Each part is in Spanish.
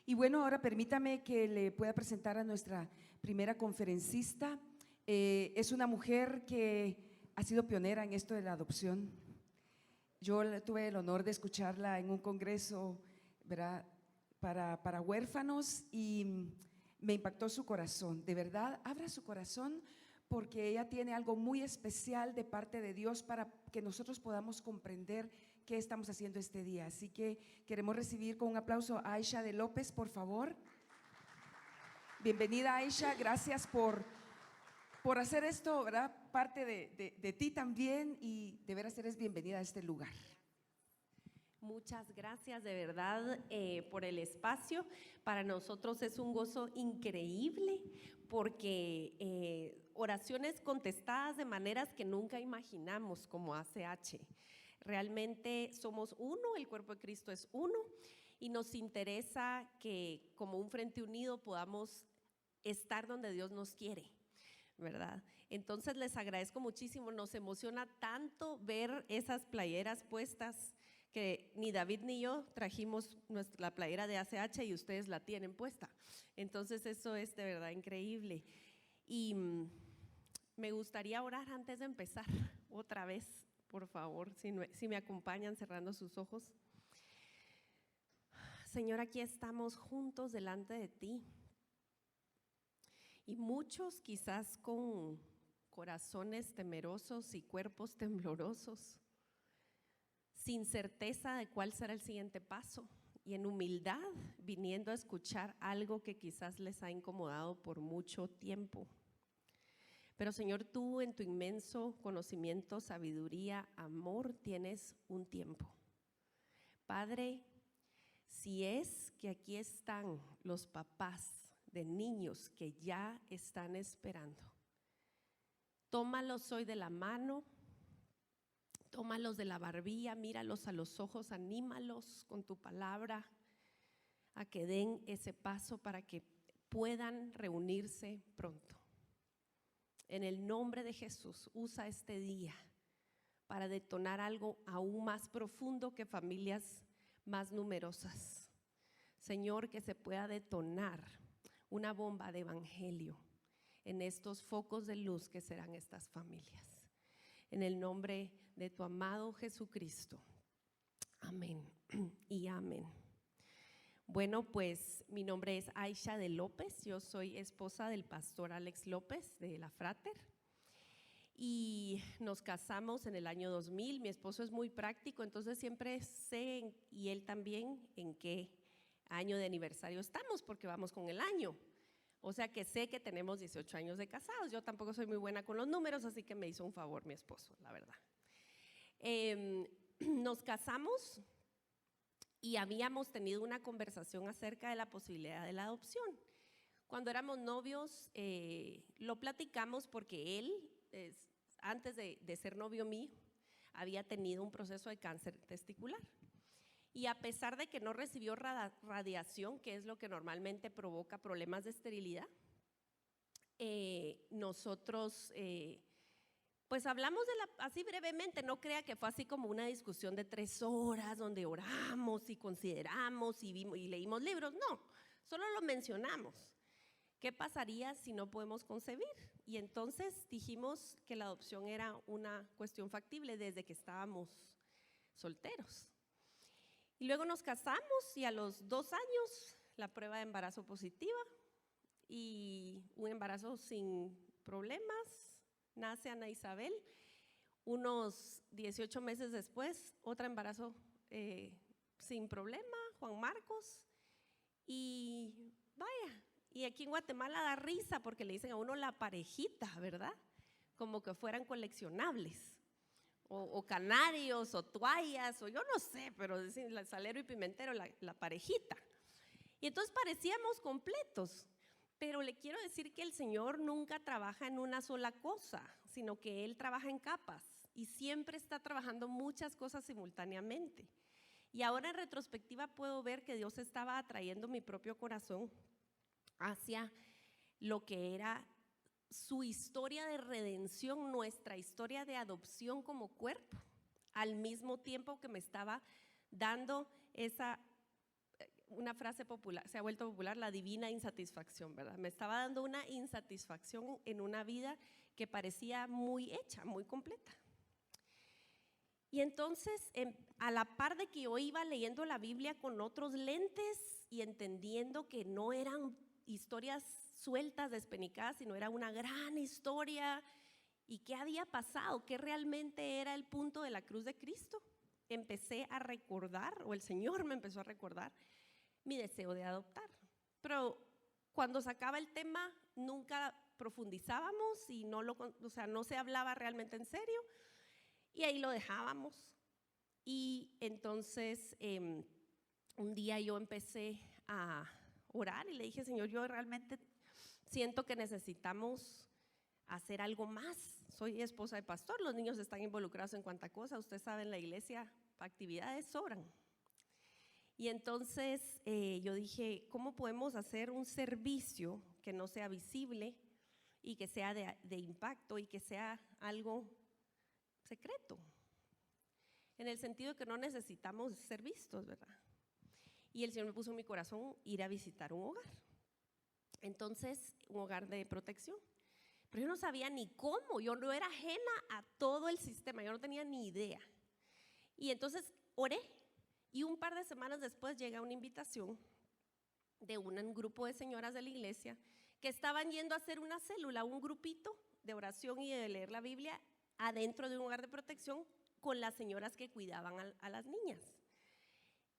Y bueno, ahora permítame que le pueda presentar a nuestra primera conferencista. Es una mujer que ha sido pionera en esto de la adopción. Yo tuve el honor de escucharla en un congreso, ¿verdad?, para huérfanos, y me impactó su corazón. De verdad, abra su corazón, porque ella tiene algo muy especial de parte de Dios para que nosotros podamos comprender qué estamos haciendo este día. Así que queremos recibir con un aplauso a Aisha de López, por favor. Bienvenida, Aisha, gracias por hacer esto, ¿verdad?, parte de ti también, y de veras eres bienvenida a este lugar. Muchas gracias de verdad por el espacio. Para nosotros es un gozo increíble porque oraciones contestadas de maneras que nunca imaginamos como ACH. Realmente somos uno, el cuerpo de Cristo es uno, y nos interesa que como un frente unido podamos estar donde Dios nos quiere, ¿verdad? Entonces les agradezco muchísimo, nos emociona tanto ver esas playeras puestas, que ni David ni yo trajimos la playera de ACH y ustedes la tienen puesta. Entonces eso es de verdad increíble. Y me gustaría orar antes de empezar otra vez, por favor, si me acompañan cerrando sus ojos. Señor, aquí estamos juntos delante de ti. Y muchos quizás con corazones temerosos y cuerpos temblorosos, sin certeza de cuál será el siguiente paso, y en humildad viniendo a escuchar algo que quizás les ha incomodado por mucho tiempo. Pero Señor, tú en tu inmenso conocimiento, sabiduría, amor, tienes un tiempo. Padre, si es que aquí están los papás de niños que ya están esperando, tómalos hoy de la mano, tómalos de la barbilla, míralos a los ojos, anímalos con tu palabra a que den ese paso para que puedan reunirse pronto. En el nombre de Jesús, usa este día para detonar algo aún más profundo que familias más numerosas. Señor, que se pueda detonar una bomba de evangelio en estos focos de luz que serán estas familias. En el nombre de tu amado Jesucristo. Amén y amén. Bueno, pues mi nombre es Aisha de López, yo soy esposa del pastor Alex López de la Frater y nos casamos en el año 2000. Mi esposo es muy práctico, entonces siempre sé, y él también, en qué año de aniversario estamos, porque vamos con el año. O sea que sé que tenemos 18 años de casados. Yo tampoco soy muy buena con los números, así que me hizo un favor mi esposo, la verdad. Nos casamos y habíamos tenido una conversación acerca de la posibilidad de la adopción. Cuando éramos novios lo platicamos porque él, antes de ser novio mío, había tenido un proceso de cáncer testicular. Y a pesar de que no recibió radiación, que es lo que normalmente provoca problemas de esterilidad, nosotros pues hablamos así brevemente, no crea que fue así como una discusión de 3 horas donde oramos y consideramos y vimos y leímos libros, no, solo lo mencionamos. ¿Qué pasaría si no podemos concebir? Y entonces dijimos que la adopción era una cuestión factible desde que estábamos solteros. Y luego nos casamos y a los 2 años la prueba de embarazo positiva y un embarazo sin problemas, nace Ana Isabel. Unos 18 meses después, otro embarazo sin problema, Juan Marcos. Y vaya, y aquí en Guatemala da risa porque le dicen a uno la parejita, ¿verdad? Como que fueran coleccionables. O canarios, o toallas, o yo no sé, pero dicen Salero y Pimentero, la parejita. Y entonces parecíamos completos, pero le quiero decir que el Señor nunca trabaja en una sola cosa, sino que Él trabaja en capas y siempre está trabajando muchas cosas simultáneamente. Y ahora en retrospectiva puedo ver que Dios estaba atrayendo mi propio corazón hacia lo que era su historia de redención, nuestra historia de adopción como cuerpo, al mismo tiempo que me estaba dando una frase popular, se ha vuelto popular, la divina insatisfacción, ¿verdad? Me estaba dando una insatisfacción en una vida que parecía muy hecha, muy completa. Y entonces, a la par de que yo iba leyendo la Biblia con otros lentes y entendiendo que no eran historias sueltas, despenicadas, sino era una gran historia, y qué había pasado, qué realmente era el punto de la cruz de Cristo, empecé a recordar, o el Señor me empezó a recordar, mi deseo de adoptar. Pero cuando sacaba el tema, nunca profundizábamos y no se hablaba realmente en serio, y ahí lo dejábamos. Y entonces un día yo empecé a orar y le dije: Señor, yo realmente siento que necesitamos hacer algo más. Soy esposa de pastor, los niños están involucrados en cuanta cosa, usted sabe, en la iglesia actividades sobran. Y entonces yo dije: ¿cómo podemos hacer un servicio que no sea visible y que sea de impacto y que sea algo secreto? En el sentido de que no necesitamos ser vistos, ¿verdad? Y el Señor me puso en mi corazón ir a visitar un hogar. Entonces, un hogar de protección. Pero yo no sabía ni cómo, yo no era ajena a todo el sistema, yo no tenía ni idea. Y entonces oré, y un par de semanas después llega una invitación de un grupo de señoras de la iglesia que estaban yendo a hacer una célula, un grupito de oración y de leer la Biblia adentro de un hogar de protección con las señoras que cuidaban a las niñas.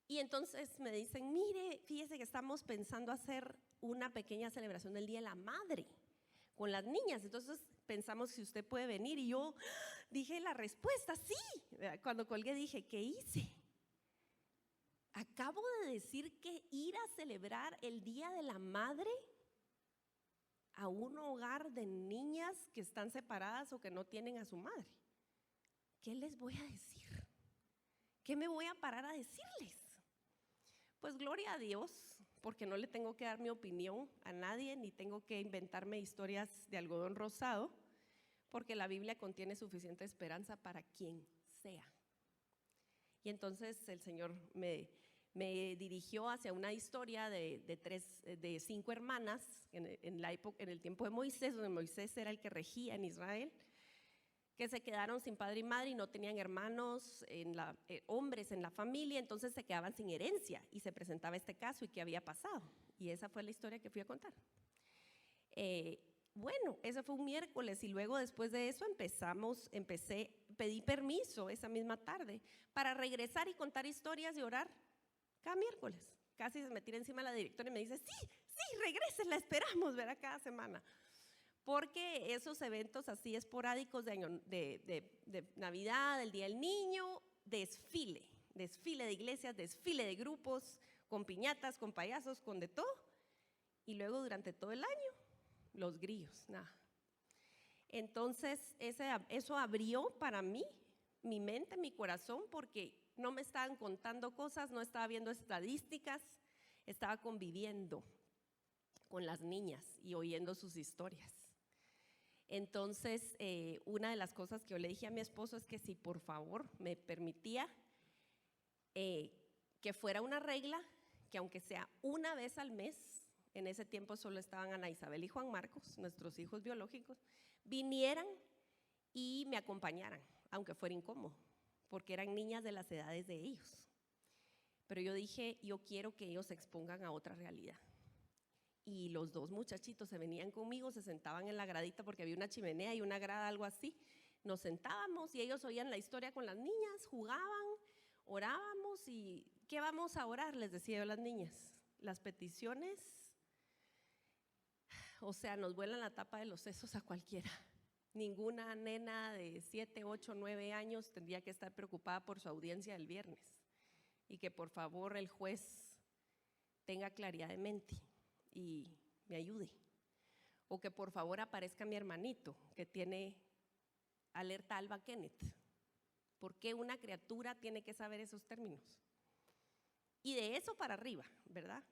Y entonces me dicen: mire, fíjese que estamos pensando hacer una pequeña celebración del Día de la Madre con las niñas, entonces pensamos si usted puede venir. Y yo dije la respuesta: sí. Cuando colgué dije: ¿qué hice? Acabo de decir que ir a celebrar el Día de la Madre a un hogar de niñas que están separadas o que no tienen a su madre. ¿Qué les voy a decir? ¿Qué me voy a parar a decirles? Pues gloria a Dios, porque no le tengo que dar mi opinión a nadie, ni tengo que inventarme historias de algodón rosado, porque la Biblia contiene suficiente esperanza para quien sea. Y entonces el Señor me dirigió hacia una historia de 5 hermanas en el tiempo de Moisés, donde Moisés era el que regía en Israel, que se quedaron sin padre y madre y no tenían hermanos, hombres en la familia, entonces se quedaban sin herencia, y se presentaba este caso y qué había pasado. Y esa fue la historia que fui a contar. Bueno, ese fue un miércoles, y luego después de eso pedí permiso esa misma tarde para regresar y contar historias y orar cada miércoles. Casi se me tira encima la directora y me dice: sí, regrese, la esperamos, ¿verdad? Cada semana. Porque esos eventos así esporádicos de Navidad, el Día del Niño, desfile de iglesias, desfile de grupos, con piñatas, con payasos, con de todo, y luego durante todo el año, los grillos, nada. Entonces eso abrió para mí mi mente, mi corazón, porque no me estaban contando cosas, no estaba viendo estadísticas, estaba conviviendo con las niñas y oyendo sus historias. Entonces, una de las cosas que yo le dije a mi esposo es que si por favor me permitía que fuera una regla, que aunque sea una vez al mes, en ese tiempo solo estaban Ana Isabel y Juan Marcos, nuestros hijos biológicos, vinieran y me acompañaran, aunque fuera incómodo, porque eran niñas de las edades de ellos. Pero yo dije: yo quiero que ellos se expongan a otra realidad. Y los 2 muchachitos se venían conmigo, se sentaban en la gradita porque había una chimenea y una grada, algo así. Nos sentábamos y ellos oían la historia con las niñas, jugaban, orábamos. ¿Y qué vamos a orar?, les decía yo a las niñas. Las peticiones, o sea, nos vuelan la tapa de los sesos a cualquiera. Ninguna nena de 7, 8, 9 años tendría que estar preocupada por su audiencia del viernes, y que por favor el juez tenga claridad de mente y me ayude, o que por favor aparezca mi hermanito que tiene alerta Alba Kenneth. ¿Por qué una criatura tiene que saber esos términos? Y de eso para arriba, ¿verdad?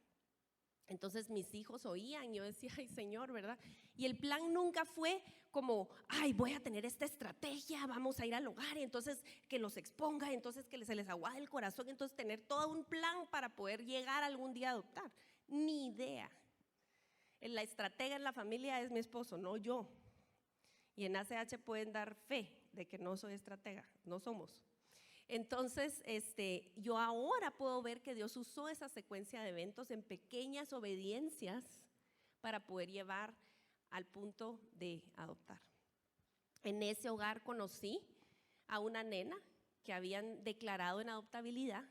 Entonces mis hijos oían, yo decía, ay Señor, ¿verdad? Y el plan nunca fue como, ay, voy a tener esta estrategia, vamos a ir al hogar y entonces que los exponga, entonces que se les aguade el corazón, entonces tener todo un plan para poder llegar algún día a adoptar. Ni idea. La estratega en la familia es mi esposo, no yo. Y en ACH pueden dar fe de que no soy estratega, no somos. Entonces, yo ahora puedo ver que Dios usó esa secuencia de eventos en pequeñas obediencias para poder llevar al punto de adoptar. En ese hogar conocí a una nena que habían declarado en adoptabilidad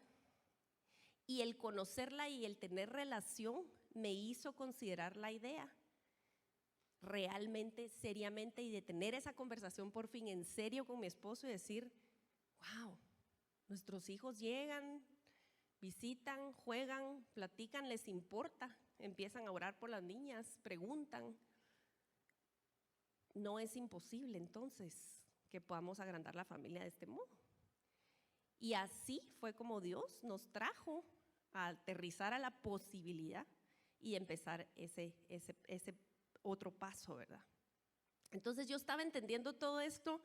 y el conocerla y el tener relación me hizo considerar la idea realmente, seriamente, y de tener esa conversación por fin en serio con mi esposo y decir, wow, nuestros hijos llegan, visitan, juegan, platican, les importa, empiezan a orar por las niñas, preguntan. No es imposible entonces que podamos agrandar la familia de este modo. Y así fue como Dios nos trajo a aterrizar a la posibilidad y empezar ese otro paso, ¿verdad? Entonces yo estaba entendiendo todo esto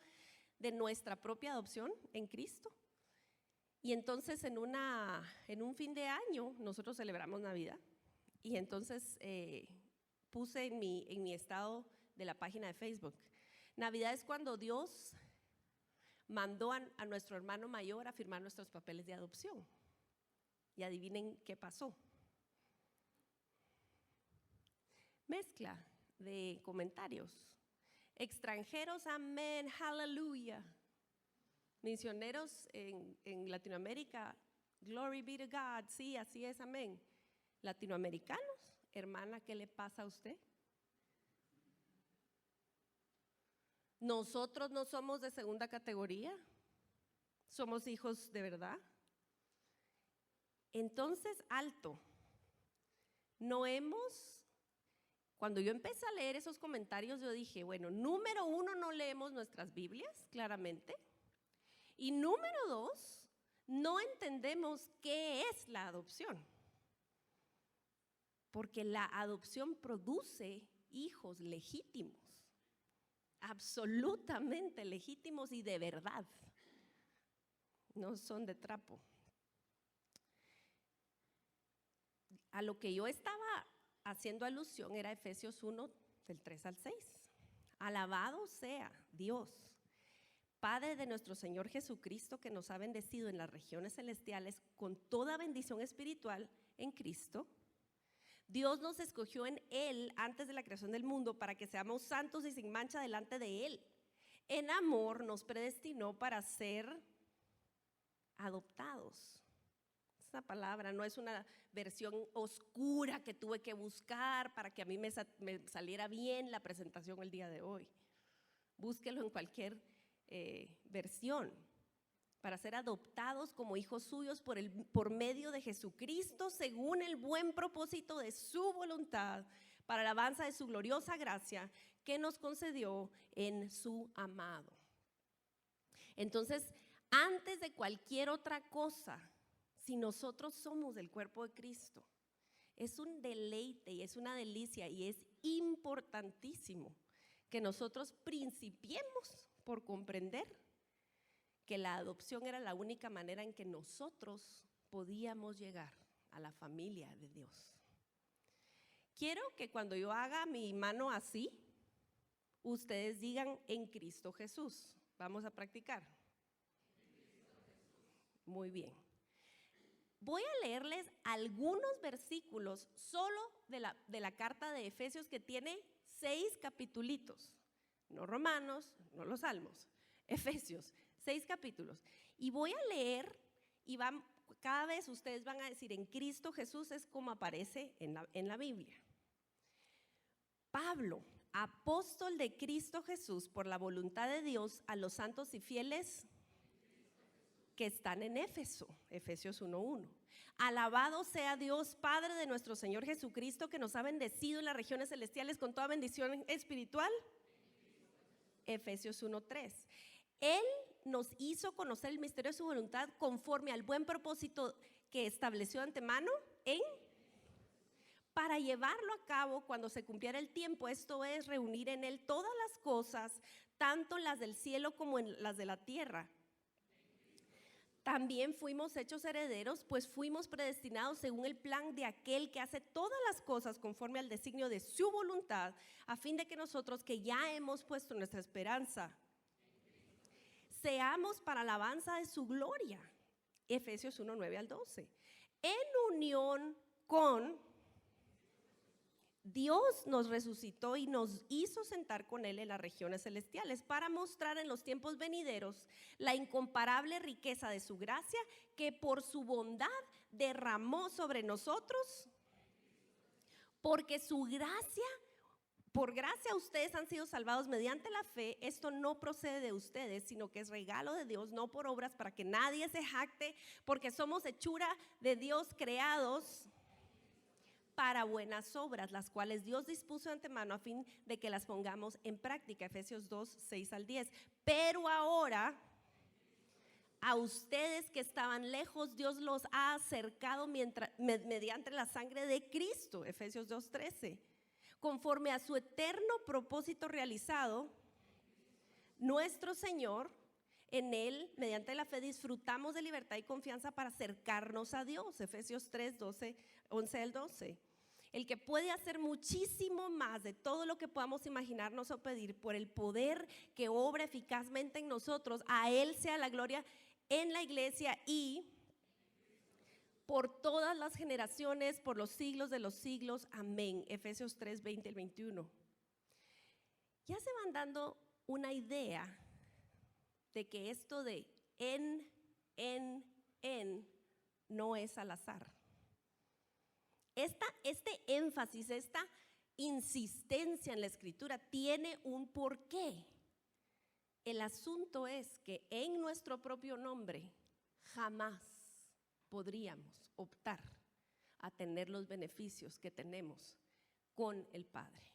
de nuestra propia adopción en Cristo. Y entonces en un fin de año nosotros celebramos Navidad y entonces puse en mi estado de la página de Facebook, Navidad es cuando Dios mandó a nuestro hermano mayor a firmar nuestros papeles de adopción. Y adivinen qué pasó. Mezcla de comentarios. Extranjeros, amén, aleluya. Misioneros en Latinoamérica, glory be to God, sí, así es, amén. Latinoamericanos, hermana, ¿qué le pasa a usted? Nosotros no somos de segunda categoría, somos hijos de verdad. Entonces, alto, cuando yo empecé a leer esos comentarios, yo dije, bueno, número 1, no leemos nuestras Biblias, claramente. Y número 2, no entendemos qué es la adopción. Porque la adopción produce hijos legítimos, absolutamente legítimos y de verdad. No son de trapo. A lo que yo estaba haciendo alusión era Efesios 1, del 3 al 6. Alabado sea Dios, Padre de nuestro Señor Jesucristo, que nos ha bendecido en las regiones celestiales con toda bendición espiritual en Cristo. Dios nos escogió en Él antes de la creación del mundo para que seamos santos y sin mancha delante de Él. En amor nos predestinó para ser adoptados. Esa palabra no es una versión oscura que tuve que buscar para que a mí me saliera bien la presentación el día de hoy. Búsquelo en cualquier versión. Para ser adoptados como hijos suyos por medio de Jesucristo, según el buen propósito de su voluntad, para la alabanza de su gloriosa gracia que nos concedió en su amado. Entonces, antes de cualquier otra cosa, si nosotros somos del cuerpo de Cristo, es un deleite y es una delicia y es importantísimo que nosotros principiemos por comprender que la adopción era la única manera en que nosotros podíamos llegar a la familia de Dios. Quiero que cuando yo haga mi mano así, ustedes digan en Cristo Jesús. Vamos a practicar. Muy bien. Voy a leerles algunos versículos solo de la carta de Efesios, que tiene 6 capitulitos. No Romanos, no los Salmos. Efesios, 6 capítulos. Y voy a leer y cada vez ustedes van a decir en Cristo Jesús, es como aparece en la Biblia. Pablo, apóstol de Cristo Jesús por la voluntad de Dios, a los santos y fieles que están en Éfeso, Efesios 1:1. Alabado sea Dios, Padre de nuestro Señor Jesucristo, que nos ha bendecido en las regiones celestiales con toda bendición espiritual. Efesios 1:3. Él nos hizo conocer el misterio de su voluntad conforme al buen propósito que estableció de antemano para llevarlo a cabo cuando se cumpliera el tiempo, esto es, reunir en él todas las cosas, tanto las del cielo como en las de la tierra. También fuimos hechos herederos, pues fuimos predestinados según el plan de aquel que hace todas las cosas conforme al designio de su voluntad, a fin de que nosotros, que ya hemos puesto nuestra esperanza, seamos para alabanza de su gloria. Efesios 1, 9 al 12. En unión con Dios nos resucitó y nos hizo sentar con Él en las regiones celestiales para mostrar en los tiempos venideros la incomparable riqueza de su gracia que por su bondad derramó sobre nosotros, porque por gracia ustedes han sido salvados mediante la fe. Esto no procede de ustedes, sino que es regalo de Dios, no por obras, para que nadie se jacte, porque somos hechura de Dios, creados para buenas obras, las cuales Dios dispuso de antemano a fin de que las pongamos en práctica. Efesios 2, 6 al 10. Pero ahora, a ustedes que estaban lejos, Dios los ha acercado mediante la sangre de Cristo. Efesios 2, 13. Conforme a su eterno propósito realizado, nuestro Señor, en Él, mediante la fe, disfrutamos de libertad y confianza para acercarnos a Dios. Efesios 3, 11 al 12. El que puede hacer muchísimo más de todo lo que podamos imaginarnos o pedir por el poder que obra eficazmente en nosotros. A Él sea la gloria en la iglesia y por todas las generaciones, por los siglos de los siglos. Amén. Efesios 3, 20 al 21. Ya se van dando una idea de que esto de en no es al azar. Este énfasis, esta insistencia en la escritura tiene un porqué. El asunto es que en nuestro propio nombre jamás podríamos optar a tener los beneficios que tenemos con el Padre.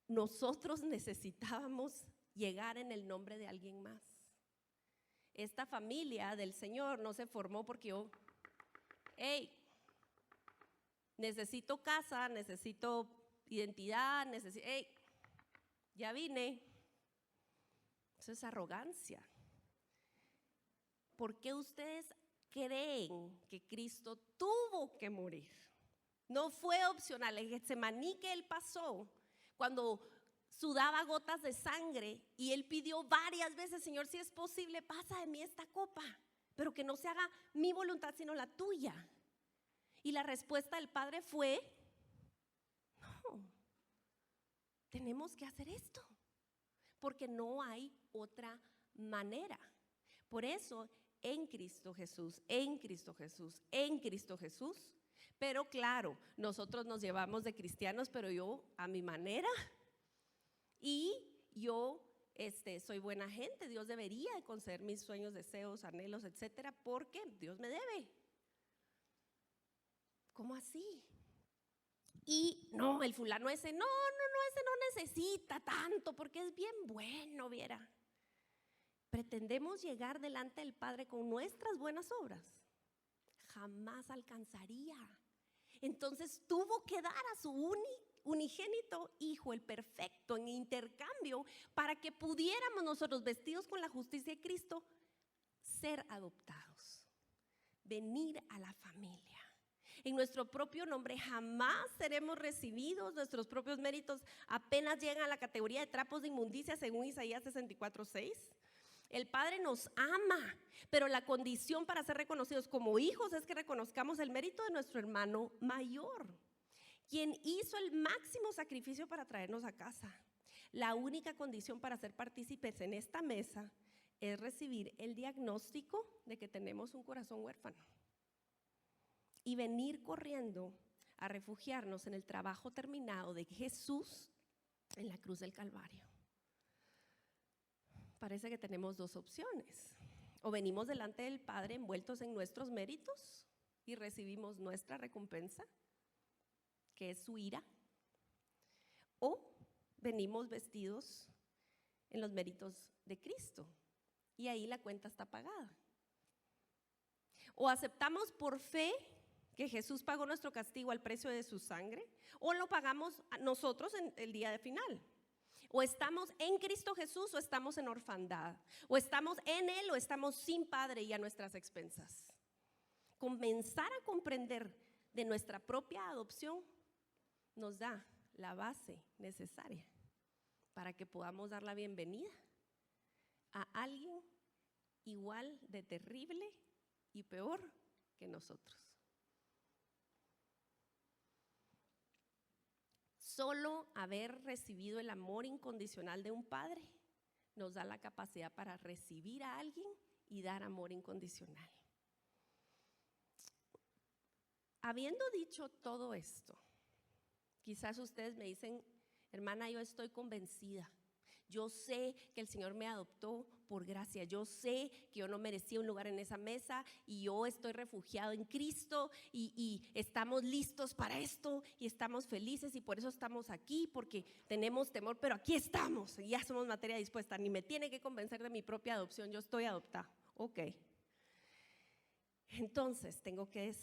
Nosotros necesitábamos llegar en el nombre de alguien más. Esta familia del Señor no se formó porque yo, necesito casa, necesito identidad, ya vine. Eso es arrogancia. ¿Por qué ustedes creen que Cristo tuvo que morir? No fue opcional. El Getsemaní que Él pasó, cuando sudaba gotas de sangre y Él pidió varias veces: Señor, si es posible, pasa de mí esta copa, pero que no se haga mi voluntad sino la tuya. Y la respuesta del Padre fue: no, tenemos que hacer esto, porque no hay otra manera. Por eso, en Cristo Jesús, en Cristo Jesús, en Cristo Jesús. Pero claro, nosotros nos llevamos de cristianos, pero yo a mi manera. Y yo soy buena gente. Dios debería de conceder mis sueños, deseos, anhelos, etcétera, porque Dios me debe. ¿Cómo así? Y no, el fulano ese, ese no necesita tanto porque es bien bueno, viera. ¿Pretendemos llegar delante del Padre con nuestras buenas obras? Jamás alcanzaría. Entonces tuvo que dar a su unigénito Hijo, el perfecto, en intercambio, para que pudiéramos nosotros, vestidos con la justicia de Cristo, ser adoptados, venir a la familia. En nuestro propio nombre jamás seremos recibidos. Nuestros propios méritos apenas llegan a la categoría de trapos de inmundicia, según Isaías 64:6. El Padre nos ama, pero la condición para ser reconocidos como hijos es que reconozcamos el mérito de nuestro hermano mayor, quien hizo el máximo sacrificio para traernos a casa. La única condición para ser partícipes en esta mesa es recibir el diagnóstico de que tenemos un corazón huérfano y venir corriendo a refugiarnos en el trabajo terminado de Jesús en la cruz del Calvario. Parece que tenemos dos opciones: o venimos delante del Padre envueltos en nuestros méritos y recibimos nuestra recompensa, que es su ira, o venimos vestidos en los méritos de Cristo y ahí la cuenta está pagada. O aceptamos por fe que Jesús pagó nuestro castigo al precio de su sangre, o lo pagamos nosotros en el día de final. O estamos en Cristo Jesús o estamos en orfandad, o estamos en Él o estamos sin Padre y a nuestras expensas. Comenzar a comprender de nuestra propia adopción nos da la base necesaria para que podamos dar la bienvenida a alguien igual de terrible y peor que nosotros. Solo haber recibido el amor incondicional de un padre nos da la capacidad para recibir a alguien y dar amor incondicional. Habiendo dicho todo esto, quizás ustedes me dicen, hermana, yo estoy convencida. Yo sé que el Señor me adoptó por gracia. Yo sé que yo no merecía un lugar en esa mesa y yo estoy refugiado en Cristo y estamos listos para esto y estamos felices y por eso estamos aquí, porque tenemos temor, pero aquí estamos y ya somos materia dispuesta. Ni me tiene que convencer de mi propia adopción, yo estoy adoptada. Ok. Entonces tengo que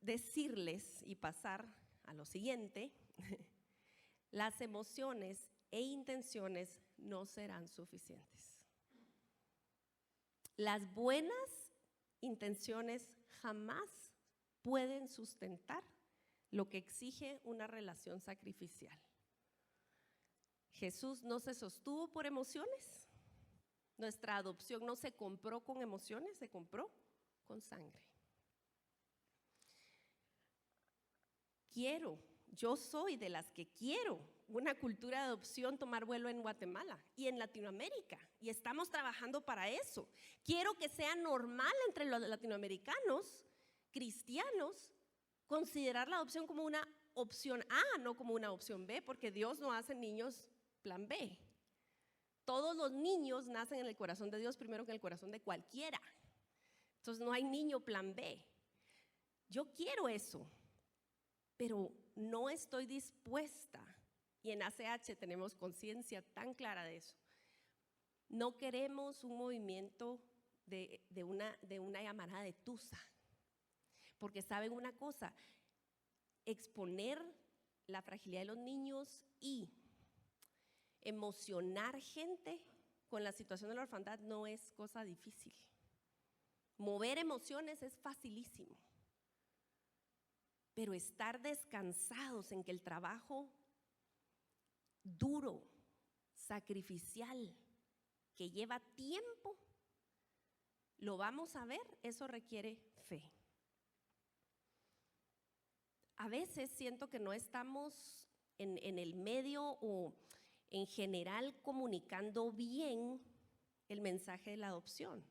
decirles y pasar a lo siguiente. Las emociones e intenciones no serán suficientes. Las buenas intenciones jamás pueden sustentar lo que exige una relación sacrificial. Jesús no se sostuvo por emociones. Nuestra adopción no se compró con emociones, se compró con sangre. Yo soy de las que quiero una cultura de adopción tomar vuelo en Guatemala y en Latinoamérica, y estamos trabajando para eso. Quiero que sea normal entre los latinoamericanos cristianos considerar la adopción como una opción A, no como una opción B, porque Dios no hace niños plan B. Todos los niños nacen en el corazón de Dios primero que en el corazón de cualquiera. Entonces no hay niño plan B. Yo quiero eso, pero no estoy dispuesta, y en ACH tenemos conciencia tan clara de eso. No queremos un movimiento de una llamarada de tusa, porque saben una cosa, exponer la fragilidad de los niños y emocionar gente con la situación de la orfandad no es cosa difícil. Mover emociones es facilísimo. Pero estar descansados en que el trabajo duro, sacrificial, que lleva tiempo, lo vamos a ver, eso requiere fe. A veces siento que no estamos en el medio o en general comunicando bien el mensaje de la adopción.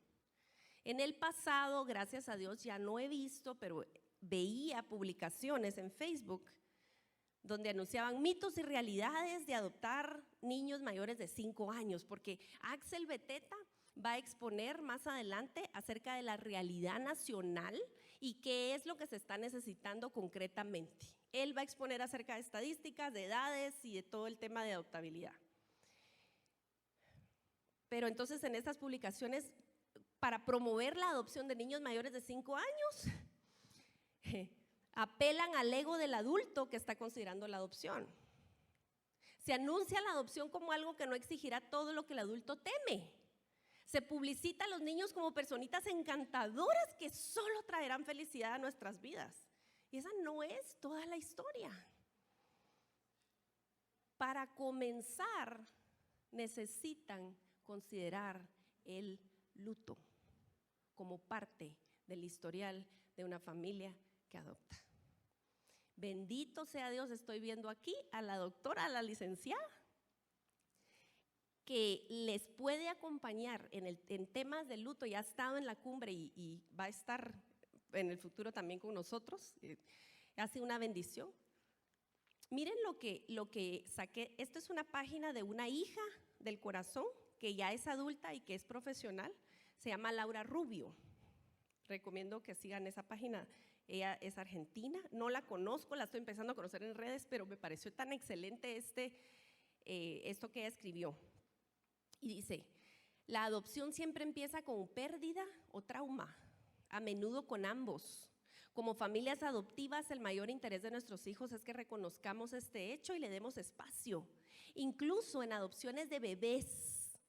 En el pasado, gracias a Dios, ya no he visto, pero veía publicaciones en Facebook donde anunciaban mitos y realidades de adoptar niños mayores de 5 años, porque Axel Beteta va a exponer más adelante acerca de la realidad nacional y qué es lo que se está necesitando concretamente. Él va a exponer acerca de estadísticas, de edades y de todo el tema de adoptabilidad. Pero entonces en estas publicaciones, para promover la adopción de niños mayores de 5 años, apelan al ego del adulto que está considerando la adopción. Se anuncia la adopción como algo que no exigirá todo lo que el adulto teme. Se publicita a los niños como personitas encantadoras que solo traerán felicidad a nuestras vidas. Y esa no es toda la historia. Para comenzar, necesitan considerar el luto como parte del historial de una familia que adopta. Bendito sea Dios, estoy viendo aquí a la doctora, a la licenciada, que les puede acompañar en temas de luto. Ya ha estado en la cumbre y va a estar en el futuro también con nosotros. Ha sido una bendición. Miren lo que saqué. Esto es una página de una hija del corazón que ya es adulta y que es profesional. Se llama Laura Rubio. Recomiendo que sigan esa página. Ella es argentina, no la conozco, la estoy empezando a conocer en redes, pero me pareció tan excelente esto que ella escribió. Y dice, la adopción siempre empieza con pérdida o trauma, a menudo con ambos. Como familias adoptivas, el mayor interés de nuestros hijos es que reconozcamos este hecho y le demos espacio. Incluso en adopciones de bebés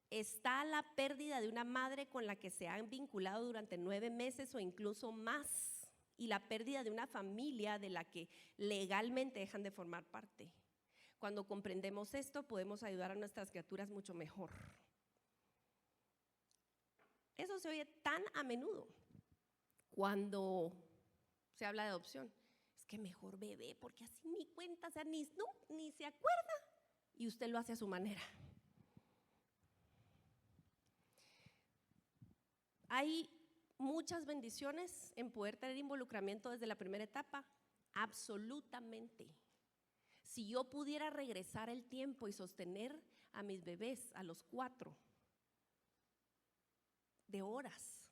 está la pérdida de una madre con la que se han vinculado durante 9 meses o incluso más, y la pérdida de una familia de la que legalmente dejan de formar parte. Cuando comprendemos esto, podemos ayudar a nuestras criaturas mucho mejor. Eso se oye tan a menudo cuando se habla de adopción. Es que mejor bebé, porque así ni cuenta, o sea, ni se acuerda, y usted lo hace a su manera. Hay muchas bendiciones en poder tener involucramiento desde la primera etapa, absolutamente. Si yo pudiera regresar el tiempo y sostener a mis bebés a los 4 de horas,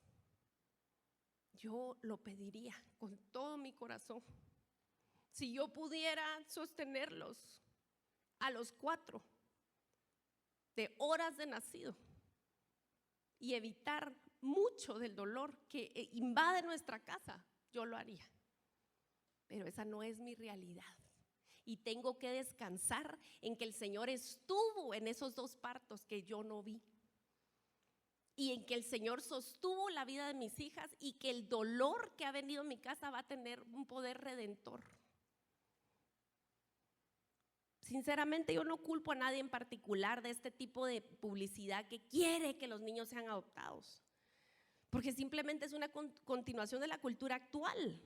yo lo pediría con todo mi corazón. Si yo pudiera sostenerlos a los 4 de horas de nacido y evitar mucho del dolor que invade nuestra casa, yo lo haría. Pero esa no es mi realidad. Y tengo que descansar en que el Señor estuvo en esos 2 partos que yo no vi. Y en que el Señor sostuvo la vida de mis hijas y que el dolor que ha venido a mi casa va a tener un poder redentor. Sinceramente, yo no culpo a nadie en particular de este tipo de publicidad que quiere que los niños sean adoptados, porque simplemente es una continuación de la cultura actual,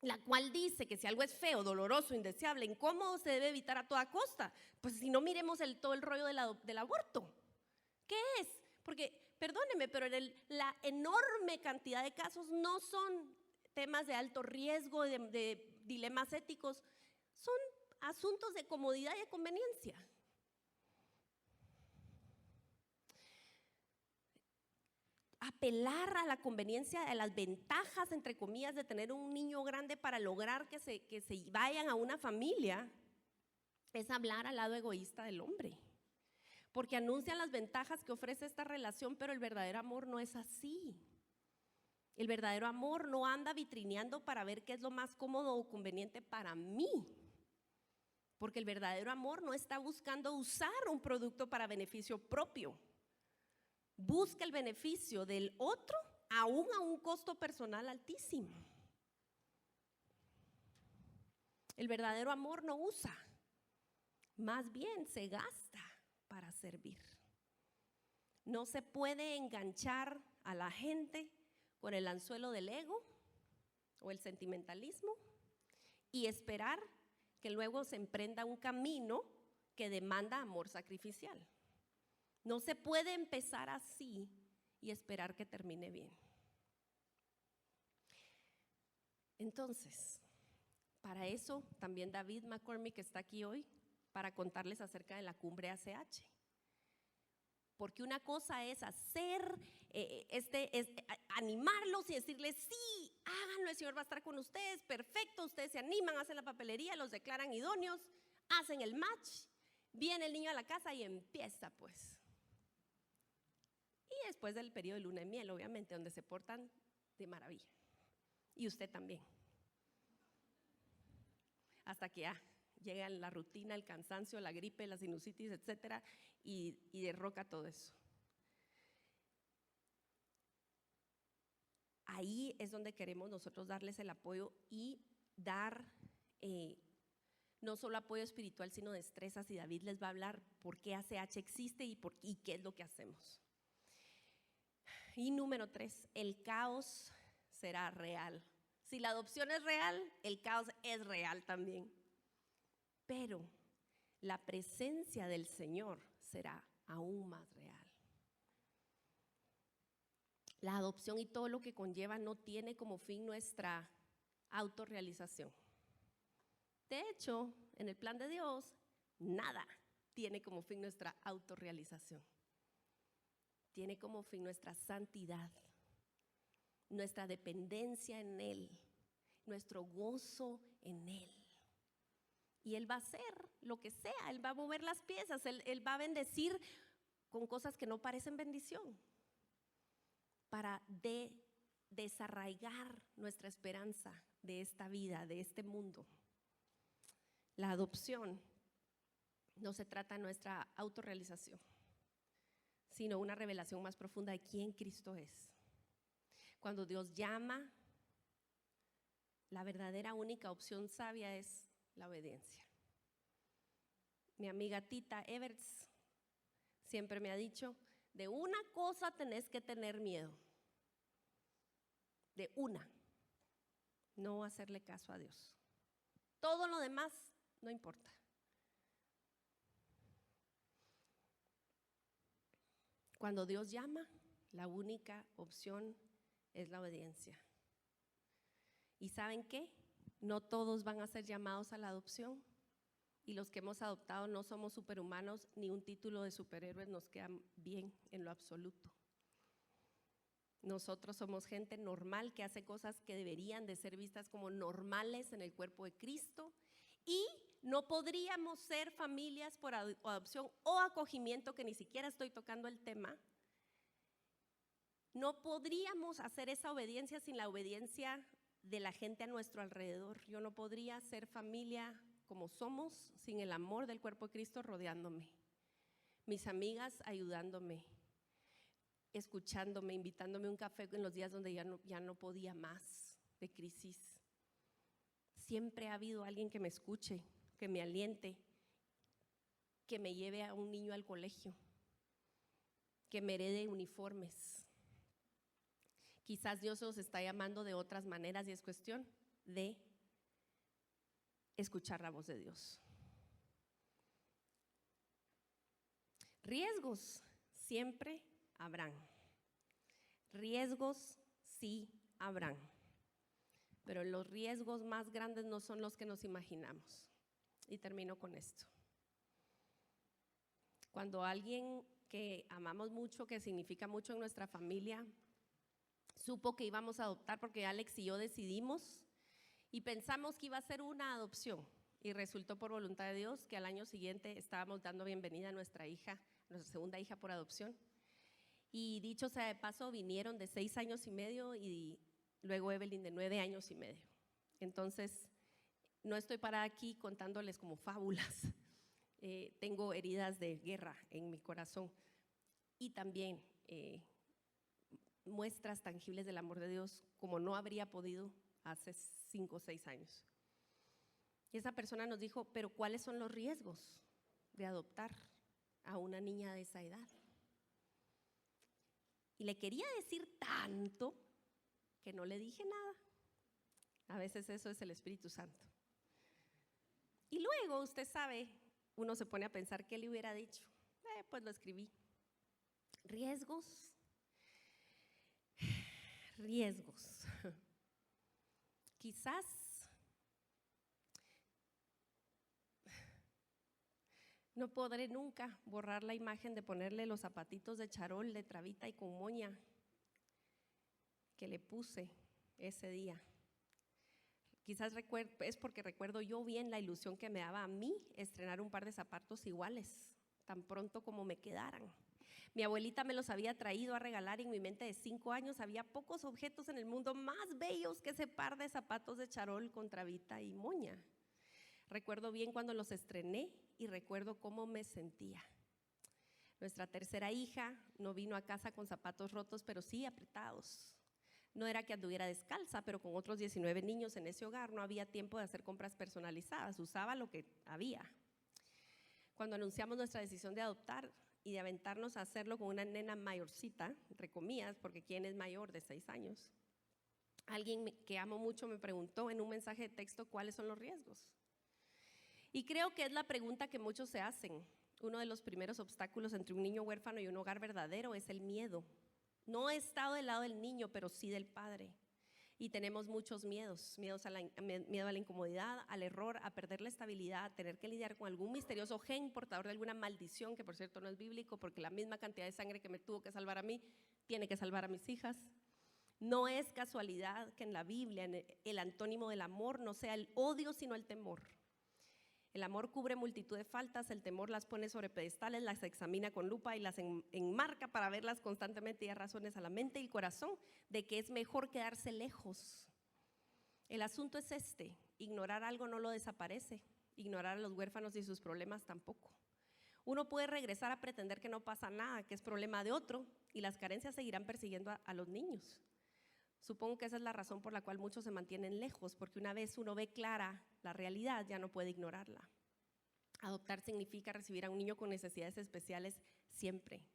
la cual dice que si algo es feo, doloroso, indeseable, incómodo, se debe evitar a toda costa. Pues si no, miremos todo el rollo del aborto. ¿Qué es? Porque, perdóneme, pero la enorme cantidad de casos no son temas de alto riesgo, de dilemas éticos, son asuntos de comodidad y de conveniencia. Apelar a la conveniencia, a las ventajas, entre comillas, de tener un niño grande para lograr que se vayan a una familia, es hablar al lado egoísta del hombre. Porque anuncian las ventajas que ofrece esta relación, pero el verdadero amor no es así. El verdadero amor no anda vitrineando para ver qué es lo más cómodo o conveniente para mí. Porque el verdadero amor no está buscando usar un producto para beneficio propio. Busca el beneficio del otro, aún a un costo personal altísimo. El verdadero amor no usa, más bien se gasta para servir. No se puede enganchar a la gente con el anzuelo del ego o el sentimentalismo y esperar que luego se emprenda un camino que demanda amor sacrificial. No se puede empezar así y esperar que termine bien. Entonces, para eso también David McCormick está aquí hoy, para contarles acerca de la cumbre ACH. Porque una cosa es hacer, animarlos y decirles, sí, háganlo, el Señor va a estar con ustedes, perfecto, ustedes se animan, hacen la papelería, los declaran idóneos, hacen el match, viene el niño a la casa y empieza pues. Y después del periodo de luna de miel, obviamente, donde se portan de maravilla. Y usted también. Hasta que ya llega la rutina, el cansancio, la gripe, la sinusitis, etcétera, y derroca todo eso. Ahí es donde queremos nosotros darles el apoyo y dar no solo apoyo espiritual, sino destrezas, y David les va a hablar por qué ACH existe y qué es lo que hacemos. Y número 3, el caos será real. Si la adopción es real, el caos es real también. Pero la presencia del Señor será aún más real. La adopción y todo lo que conlleva no tiene como fin nuestra autorrealización. De hecho, en el plan de Dios, nada tiene como fin nuestra autorrealización. Tiene como fin nuestra santidad, nuestra dependencia en Él, nuestro gozo en Él. Y Él va a hacer lo que sea, Él va a mover las piezas, Él va a bendecir con cosas que no parecen bendición, para desarraigar nuestra esperanza de esta vida, de este mundo. La adopción no se trata de nuestra autorrealización, sino una revelación más profunda de quién Cristo es. Cuando Dios llama, la verdadera única opción sabia es la obediencia. Mi amiga Tita Everts siempre me ha dicho, de una cosa tenés que tener miedo, de una, no hacerle caso a Dios. Todo lo demás no importa. Cuando Dios llama, la única opción es la obediencia. ¿Y saben qué? No todos van a ser llamados a la adopción. Y los que hemos adoptado no somos superhumanos, ni un título de superhéroes nos queda bien en lo absoluto. Nosotros somos gente normal que hace cosas que deberían de ser vistas como normales en el cuerpo de Cristo, y no podríamos ser familias por adopción o acogimiento, que ni siquiera estoy tocando el tema. No podríamos hacer esa obediencia sin la obediencia de la gente a nuestro alrededor. Yo no podría ser familia como somos sin el amor del cuerpo de Cristo rodeándome, mis amigas ayudándome, escuchándome, invitándome a un café en los días donde ya no podía más de crisis. Siempre ha habido alguien que me escuche, que me aliente, que me lleve a un niño al colegio, que me herede uniformes. Quizás Dios os está llamando de otras maneras y es cuestión de escuchar la voz de Dios. Riesgos siempre habrán. Riesgos sí habrán. Pero los riesgos más grandes no son los que nos imaginamos. Y termino con esto. Cuando alguien que amamos mucho, que significa mucho en nuestra familia, supo que íbamos a adoptar, porque Alex y yo decidimos y pensamos que iba a ser una adopción, y resultó por voluntad de Dios que al año siguiente estábamos dando bienvenida a nuestra hija, nuestra segunda hija por adopción. Y dicho sea de paso, vinieron de 6 años y medio y luego Evelyn de 9 años y medio. Entonces, no estoy parada aquí contándoles como fábulas. Tengo heridas de guerra en mi corazón y también muestras tangibles del amor de Dios como no habría podido hace 5 o 6 años. Y esa persona nos dijo, pero ¿cuáles son los riesgos de adoptar a una niña de esa edad? Y le quería decir tanto que no le dije nada. A veces eso es el Espíritu Santo. Y luego, usted sabe, uno se pone a pensar qué le hubiera dicho. Pues lo escribí. Riesgos. Quizás no podré nunca borrar la imagen de ponerle los zapatitos de charol, de trabita y con moña que le puse ese día. Quizás es porque recuerdo yo bien la ilusión que me daba a mí estrenar un par de zapatos iguales, tan pronto como me quedaran. Mi abuelita me los había traído a regalar y en mi mente de 5 años había pocos objetos en el mundo más bellos que ese par de zapatos de charol con trabita y moña. Recuerdo bien cuando los estrené y recuerdo cómo me sentía. Nuestra tercera hija no vino a casa con zapatos rotos, pero sí apretados. No era que anduviera descalza, pero con otros 19 niños en ese hogar no había tiempo de hacer compras personalizadas, usaba lo que había. Cuando anunciamos nuestra decisión de adoptar y de aventarnos a hacerlo con una nena mayorcita, entre comillas, porque ¿quién es mayor de 6 años? Alguien que amo mucho me preguntó en un mensaje de texto cuáles son los riesgos. Y creo que es la pregunta que muchos se hacen. Uno de los primeros obstáculos entre un niño huérfano y un hogar verdadero es el miedo. No he estado del lado del niño, pero sí del padre. Y tenemos muchos miedos, miedo a la incomodidad, al error, a perder la estabilidad, a tener que lidiar con algún misterioso gen portador de alguna maldición, que por cierto no es bíblico, porque la misma cantidad de sangre que me tuvo que salvar a mí, tiene que salvar a mis hijas. No es casualidad que en la Biblia el antónimo del amor no sea el odio, sino el temor. El amor cubre multitud de faltas, el temor las pone sobre pedestales, las examina con lupa y las enmarca para verlas constantemente y da razones a la mente y el corazón de que es mejor quedarse lejos. El asunto es este: ignorar algo no lo desaparece, ignorar a los huérfanos y sus problemas tampoco. Uno puede regresar a pretender que no pasa nada, que es problema de otro, y las carencias seguirán persiguiendo a los niños. Supongo que esa es la razón por la cual muchos se mantienen lejos, porque una vez uno ve clara la realidad, ya no puede ignorarla. Adoptar significa recibir a un niño con necesidades especiales siempre.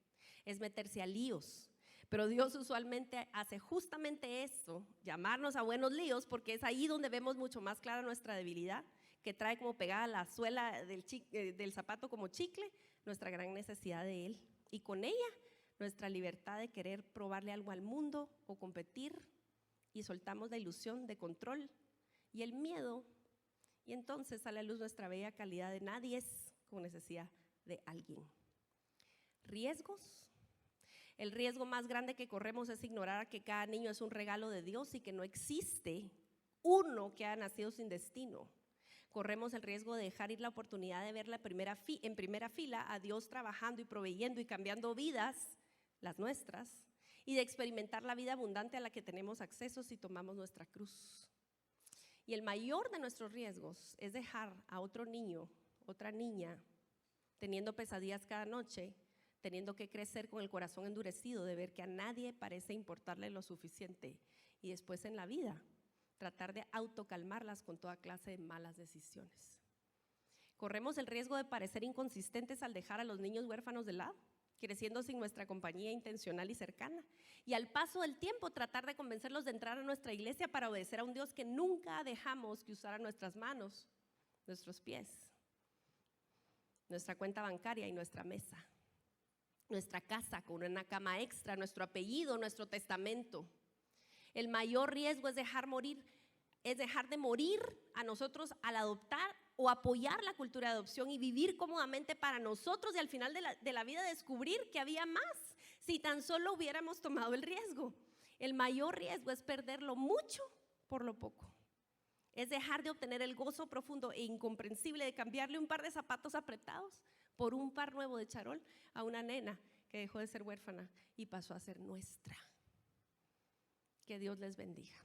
Es meterse a líos, pero Dios usualmente hace justamente eso, llamarnos a buenos líos, porque es ahí donde vemos mucho más clara nuestra debilidad, que trae como pegada la suela del zapato como chicle, nuestra gran necesidad de Él. Y con ella, nuestra libertad de querer probarle algo al mundo o competir, y soltamos la ilusión de control y el miedo, y entonces sale a luz nuestra bella calidad de nadie es con necesidad de alguien. ¿Riesgos? El riesgo más grande que corremos es ignorar que cada niño es un regalo de Dios y que no existe uno que haya nacido sin destino. Corremos el riesgo de dejar ir la oportunidad de ver en primera fila a Dios trabajando y proveyendo y cambiando vidas, las nuestras, y de experimentar la vida abundante a la que tenemos acceso si tomamos nuestra cruz. Y el mayor de nuestros riesgos es dejar a otro niño, otra niña, teniendo pesadillas cada noche, teniendo que crecer con el corazón endurecido de ver que a nadie parece importarle lo suficiente, y después en la vida tratar de autocalmarlas con toda clase de malas decisiones. Corremos el riesgo de parecer inconsistentes al dejar a los niños huérfanos de lado, creciendo sin nuestra compañía intencional y cercana, y al paso del tiempo tratar de convencerlos de entrar a nuestra iglesia para obedecer a un Dios que nunca dejamos que usara nuestras manos, nuestros pies, nuestra cuenta bancaria y nuestra mesa, nuestra casa con una cama extra, nuestro apellido, nuestro testamento. El mayor riesgo es dejar de morir a nosotros al adoptar o apoyar la cultura de adopción y vivir cómodamente para nosotros, y al final de la vida descubrir que había más si tan solo hubiéramos tomado el riesgo. El mayor riesgo es perder lo mucho por lo poco. Es dejar de obtener el gozo profundo e incomprensible de cambiarle un par de zapatos apretados por un par nuevo de charol a una nena que dejó de ser huérfana y pasó a ser nuestra. Que Dios les bendiga.